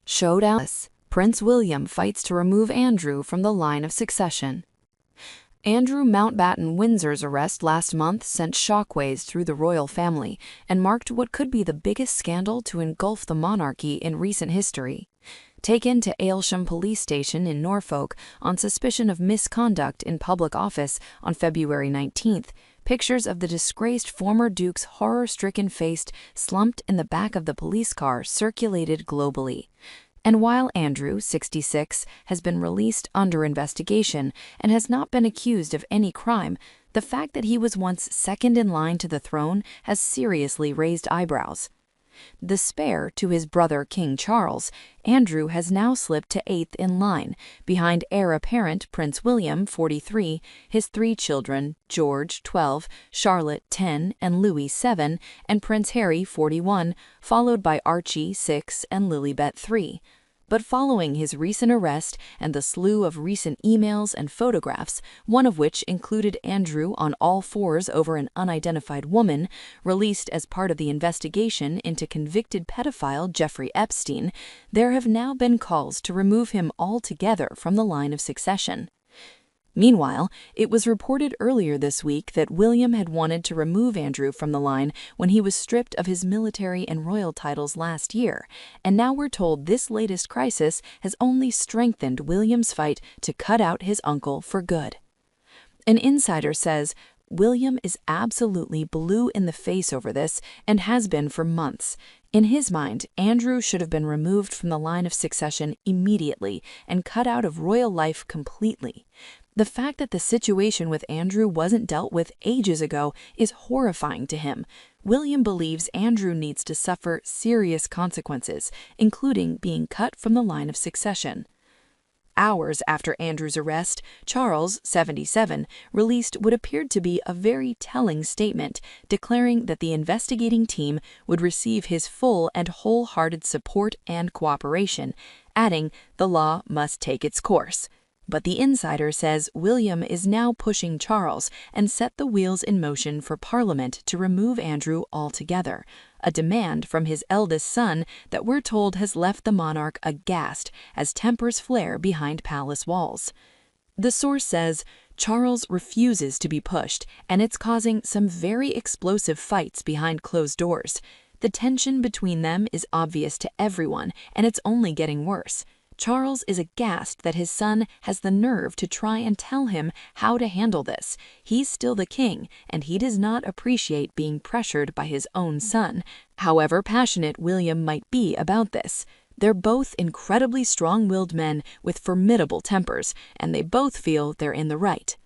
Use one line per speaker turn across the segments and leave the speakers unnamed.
Showdown. Prince William fights to remove Andrew from the line of succession. Andrew Mountbatten Windsor's arrest last month sent shockwaves through the royal family and marked what could be the biggest scandal to engulf the monarchy in recent history. Taken to Aylsham Police Station in Norfolk on suspicion of misconduct in public office on February 19th, pictures of the disgraced former Duke's horror-stricken face slumped in the back of the police car circulated globally. And while Andrew, 66, has been released under investigation and has not been accused of any crime, the fact that he was once second in line to the throne has seriously raised eyebrows. The spare to his brother King Charles, Andrew has now slipped to 8th in line, behind heir apparent Prince William, 43, his 3 children, George, 12, Charlotte, 10, and Louis, 7, and Prince Harry, 41, followed by Archie, 6, and Lilibet, 3. But following his recent arrest and the slew of recent emails and photographs, one of which included Andrew on all fours over an unidentified woman, released as part of the investigation into convicted pedophile Jeffrey Epstein, there have now been calls to remove him altogether from the line of succession. Meanwhile, it was reported earlier this week that William had wanted to remove Andrew from the line when he was stripped of his military and royal titles last year, and now we're told this latest crisis has only strengthened William's fight to cut out his uncle for good. An insider says William is absolutely blue in the face over this and has been for months. In his mind, Andrew should have been removed from the line of succession immediately and cut out of royal life completely. The fact that the situation with Andrew wasn't dealt with ages ago is horrifying to him. William believes Andrew needs to suffer serious consequences, including being cut from the line of succession. Hours after Andrew's arrest, Charles, 77, released what appeared to be a very telling statement declaring that the investigating team would receive his full and wholehearted support and cooperation, adding, "The law must take its course." But the insider says William is now pushing Charles and set the wheels in motion for Parliament to remove Andrew altogether, a demand from his eldest son that we're told has left the monarch aghast as tempers flare behind palace walls. The source says Charles refuses to be pushed, and it's causing some very explosive fights behind closed doors. The tension between them is obvious to everyone, and it's only getting worse. Charles is aghast that his son has the nerve to try and tell him how to handle this. He's still the king, and he does not appreciate being pressured by his own son, however passionate William might be about this. They're both incredibly strong-willed men with formidable tempers, and they both feel they're in the right.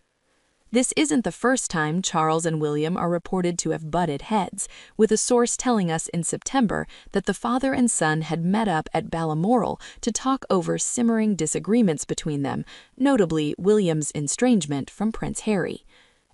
This isn't the first time Charles and William are reported to have butted heads, with a source telling us in September that the father and son had met up at Balmoral to talk over simmering disagreements between them, notably William's estrangement from Prince Harry.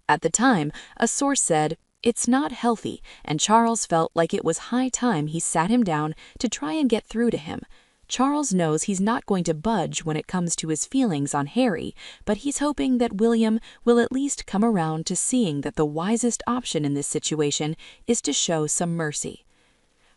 At the time, a source said, "It's not healthy, and Charles felt like it was high time he sat him down to try and get through to him. Charles knows he's not going to budge when it comes to his feelings on Harry, but he's hoping that William will at least come around to seeing that the wisest option in this situation is to show some mercy."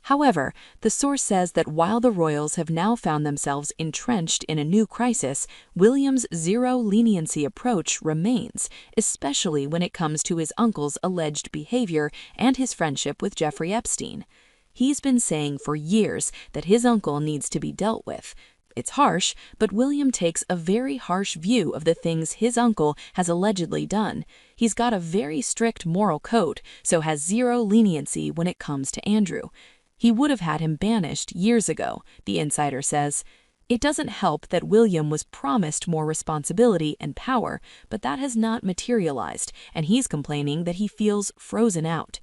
However, the source says that while the royals have now found themselves entrenched in a new crisis, William's zero-leniency approach remains, especially when it comes to his uncle's alleged behavior and his friendship with Jeffrey Epstein. He's been saying for years that his uncle needs to be dealt with. It's harsh, but William takes a very harsh view of the things his uncle has allegedly done. He's got a very strict moral code, so has zero leniency when it comes to Andrew. He would have had him banished years ago, the insider says. It doesn't help that William was promised more responsibility and power, but that has not materialized, and he's complaining that he feels frozen out.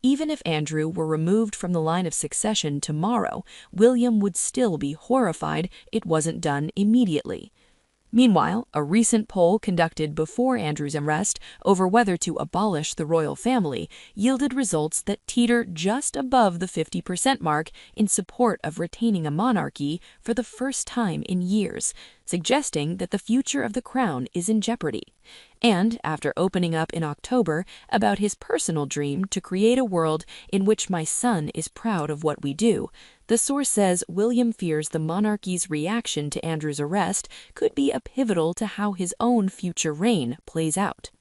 Even if Andrew were removed from the line of succession tomorrow, William would still be horrified it wasn't done immediately. Meanwhile, a recent poll conducted before Andrew's arrest over whether to abolish the royal family yielded results that teeter just above the 50% mark in support of retaining a monarchy for the first time in years, suggesting that the future of the crown is in jeopardy. And after opening up in October about his personal dream to create a world in which my son is proud of what we do, the source says William fears the monarchy's reaction to Andrew's arrest could be a pivotal to how his own future reign plays out.